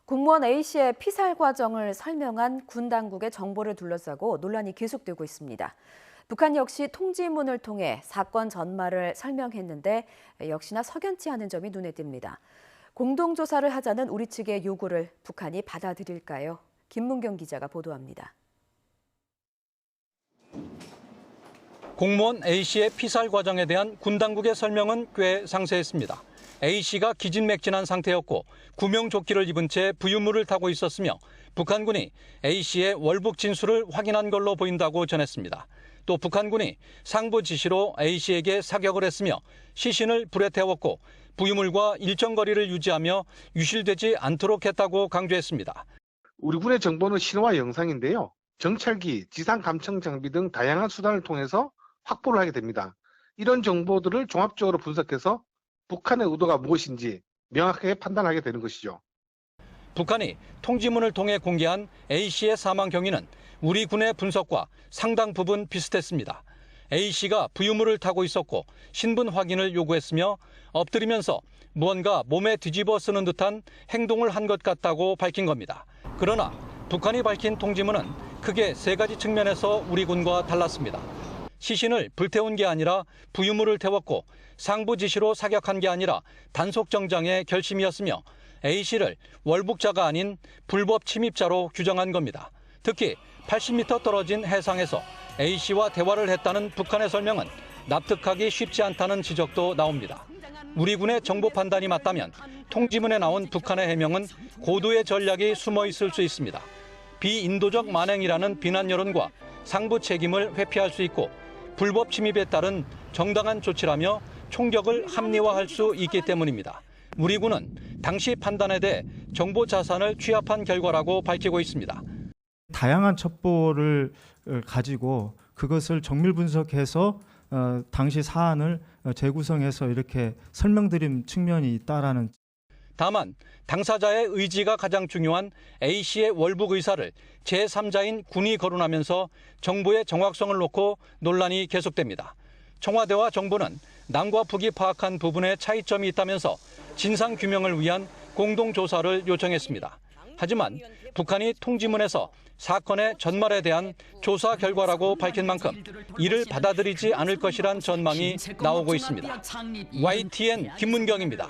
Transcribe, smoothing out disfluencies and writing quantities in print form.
공무원 A씨의 피살 과정을 설명한 군 당국의 정보를 둘러싸고 논란이 계속되고 있습니다. 북한 역시 통지문을 통해 사건 전말을 설명했는데 역시나 석연치 않은 점이 눈에 띕니다. 공동조사를 하자는 우리 측의 요구를 북한이 받아들일까요? 김문경 기자가 보도합니다. 공무원 A씨의 피살 과정에 대한 군 당국의 설명은 꽤 상세했습니다. A씨가 기진맥진한 상태였고 구명조끼를 입은 채 부유물을 타고 있었으며 북한군이 A씨의 월북 진술을 확인한 걸로 보인다고 전했습니다. 또 북한군이 상부 지시로 A씨에게 사격을 했으며 시신을 불에 태웠고 부유물과 일정 거리를 유지하며 유실되지 않도록 했다고 강조했습니다. 우리 군의 정보는 신호와 영상인데요. 정찰기, 지상 감청 장비 등 다양한 수단을 통해서 확보를 하게 됩니다. 이런 정보들을 종합적으로 분석해서 북한의 의도가 무엇인지 명확하게 판단하게 되는 것이죠. 북한이 통지문을 통해 공개한 A씨의 사망 경위는 우리 군의 분석과 상당 부분 비슷했습니다. A씨가 부유물을 타고 있었고 신분 확인을 요구했으며 엎드리면서 무언가 몸에 뒤집어 쓰는 듯한 행동을 한 것 같다고 밝힌 겁니다. 그러나 북한이 밝힌 통지문은 크게 세 가지 측면에서 우리 군과 달랐습니다. 시신을 불태운 게 아니라 부유물을 태웠고 상부 지시로 사격한 게 아니라 단속 정장의 결심이었으며 A씨를 월북자가 아닌 불법 침입자로 규정한 겁니다. 특히 80m 떨어진 해상에서 A씨와 대화를 했다는 북한의 설명은 납득하기 쉽지 않다는 지적도 나옵니다. 우리 군의 정보 판단이 맞다면 통지문에 나온 북한의 해명은 고도의 전략이 숨어 있을 수 있습니다. 비인도적 만행이라는 비난 여론과 상부 책임을 회피할 수 있고 불법 침입에 따른 정당한 조치라며 총격을 합리화할 수 있기 때문입니다. 우리 군은 당시 판단에 대해 정보 자산을 취합한 결과라고 밝히고 있습니다. 다양한 첩보를 가지고 그것을 정밀 분석해서 당시 사안을 재구성해서 이렇게 설명드린 측면이 있다라는. 다만 당사자의 의지가 가장 중요한 A씨의 월북 의사를 제3자인 군이 거론하면서 정보의 정확성을 놓고 논란이 계속됩니다. 청와대와 정부는 남과 북이 파악한 부분에 차이점이 있다면서 진상규명을 위한 공동조사를 요청했습니다. 하지만 북한이 통지문에서 사건의 전말에 대한 조사 결과라고 밝힌 만큼 이를 받아들이지 않을 것이란 전망이 나오고 있습니다. YTN 김문경입니다.